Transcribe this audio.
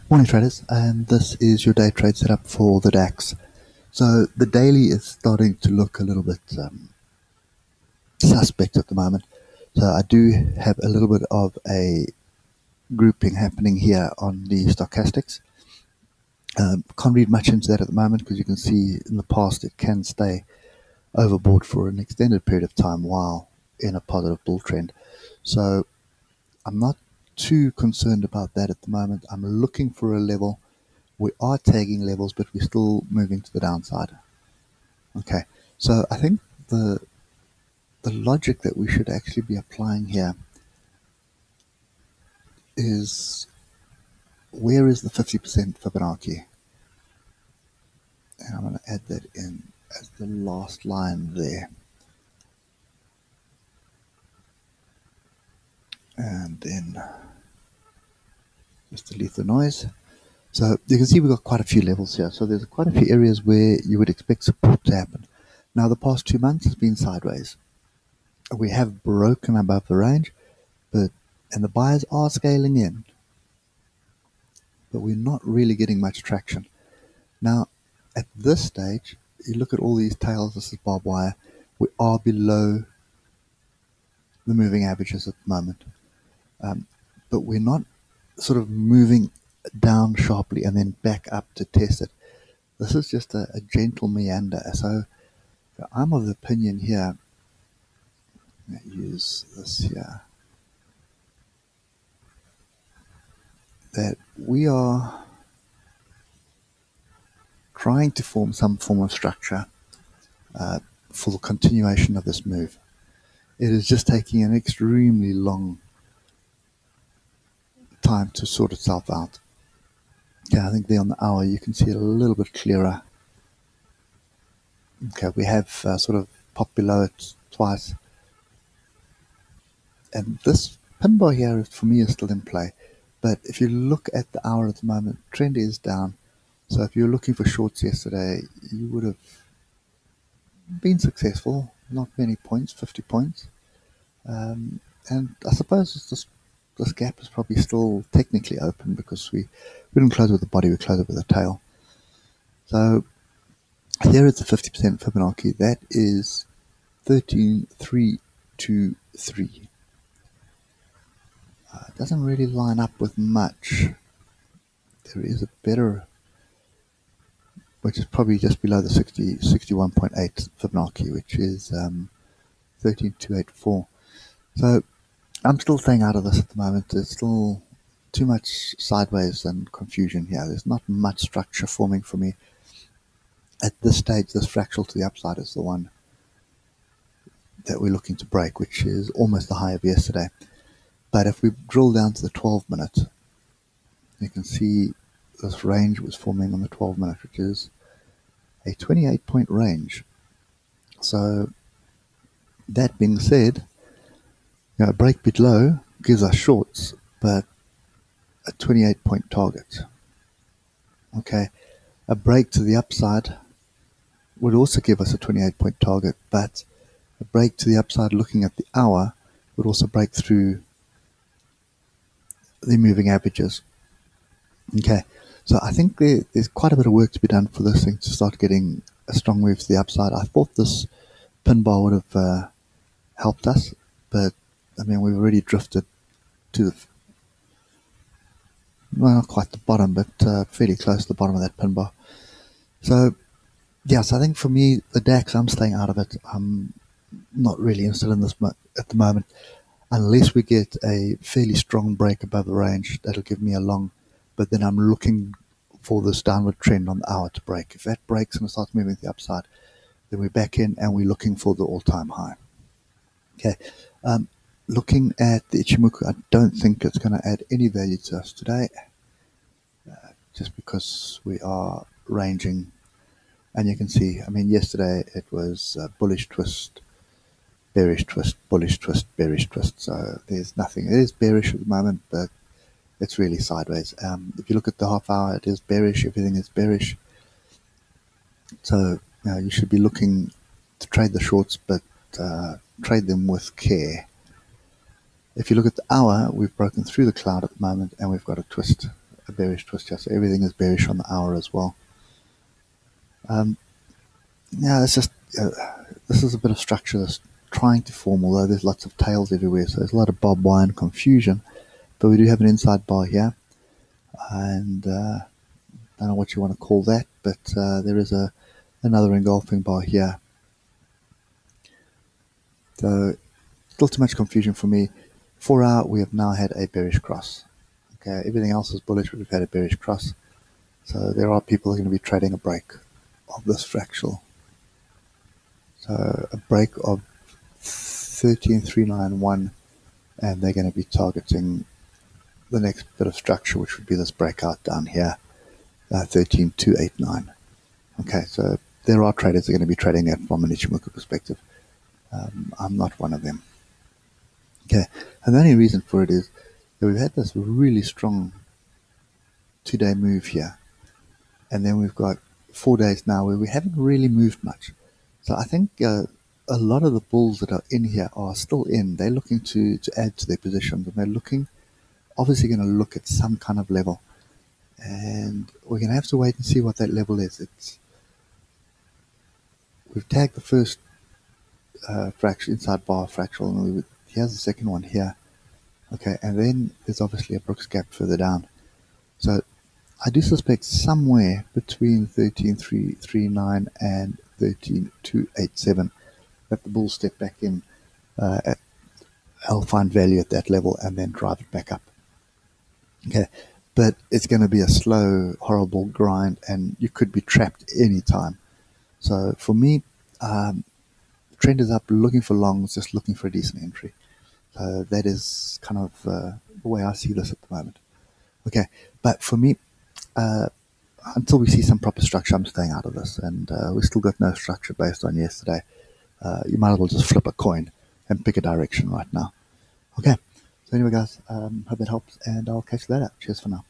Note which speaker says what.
Speaker 1: Morning traders, and this is your day trade setup for the Dax. So the daily is starting to look a little bit suspect at the moment. So I do have a little bit of a grouping happening here on the stochastics. Can't read much into that at the moment because you can see in the past it can stay overbought for an extended period of time while in a positive bull trend. So I'm not too concerned about that at the moment. I'm looking for a level. We are tagging levels, but we're still moving to the downside. Okay, so I think the logic that we should actually be applying here is, where is the 50% Fibonacci? And I'm going to add that in as the last line there. And then just delete the noise. So you can see we've got quite a few levels here. So there's quite a few areas where you would expect support to happen. Now the past 2 months has been sideways. We have broken above the range, and the buyers are scaling in, but we're not really getting much traction. Now, at this stage, you look at all these tails, this is barbed wire, we are below the moving averages at the moment. But we're not sort of moving down sharply and then back up to test it. This is just a gentle meander. So I'm of the opinion here, use this here, that we are trying to form some form of structure for the continuation of this move. It is just taking an extremely long time to sort itself out. Okay, I think there on the hour you can see it a little bit clearer. Okay, we have sort of popped below it twice. And this pin bar here for me is still in play. But if you look at the hour at the moment, trend is down. So if you're looking for shorts yesterday, you would have been successful. Not many points, 50 points. And I suppose this gap is probably still technically open because we didn't close with the body, we closed it with the tail. So here is the 50% Fibonacci. That is 13,323. It doesn't really line up with much. There is a better, which is probably just below the 61.8 Fibonacci, which is 13,284. So I'm still staying out of this at the moment. There's still too much sideways and confusion here. There's not much structure forming for me. At this stage, this fractal to the upside is the one that we're looking to break, which is almost the high of yesterday. But if we drill down to the 12 minute, you can see this range was forming on the 12 minute, which is a 28-point range. So that being said, a break below gives us shorts, but a 28-point target. Okay, a break to the upside would also give us a 28-point target, but a break to the upside looking at the hour would also break through the moving averages. Okay, so I think there's quite a bit of work to be done for this thing to start getting a strong move to the upside. I thought this pin bar would have helped us, but I mean, we've already drifted to the, well, not quite the bottom, but fairly close to the bottom of that pin bar. So yeah, so I think for me, the DAX, I'm staying out of it. I'm not really interested in this at the moment, unless we get a fairly strong break above the range. That'll give me a long, but then I'm looking for this downward trend on the hour to break. If that breaks and it starts moving to the upside, then we're back in and we're looking for the all-time high. Okay, looking at the Ichimoku, I don't think it's going to add any value to us today, just because we are ranging. And you can see, I mean, yesterday it was bullish twist, bearish twist, bullish twist, bearish twist. So there's nothing. It is bearish at the moment, but it's really sideways. If you look at the half hour, it is bearish. Everything is bearish. So you should be looking to trade the shorts, but trade them with care. If you look at the hour, we've broken through the cloud at the moment, and we've got a twist, a bearish twist here, so everything is bearish on the hour as well. Yeah, it's just this is a bit of structure that's trying to form, although there's lots of tails everywhere, so there's a lot of barbed wire and confusion. But we do have an inside bar here, and I don't know what you want to call that, but there is another engulfing bar here. So still too much confusion for me. 4 hour, we have now had a bearish cross. Okay, everything else is bullish, but we've had a bearish cross. So there are people who are going to be trading a break of this fractal. So a break of 13,391, and they're going to be targeting the next bit of structure, which would be this breakout down here, 13,289. Okay, so there are traders that are going to be trading that from an Ichimoku perspective. I'm not one of them. Okay, and the only reason for it is that we've had this really strong 2-day move here, and then we've got 4 days now where we haven't really moved much. So I think a lot of the bulls that are in here are still in. They're looking to add to their positions, and they're obviously going to look at some kind of level, and we're going to have to wait and see what that level is. We've tagged the first fractal, inside bar fractal, and here's the second one here. Okay, and then there's obviously a Brooks gap further down. So I do suspect somewhere between 13,339 and 13,287 that the bulls step back in. I'll find value at that level and then drive it back up. Okay, but it's going to be a slow, horrible grind, and you could be trapped any time. So for me, trend is up, looking for longs, just looking for a decent entry. That is kind of the way I see this at the moment. Okay, but for me, until we see some proper structure, I'm staying out of this, and we still got no structure based on yesterday. You might as well just flip a coin and pick a direction right now. Okay, so anyway guys, hope that helps, and I'll catch you later. Cheers for now.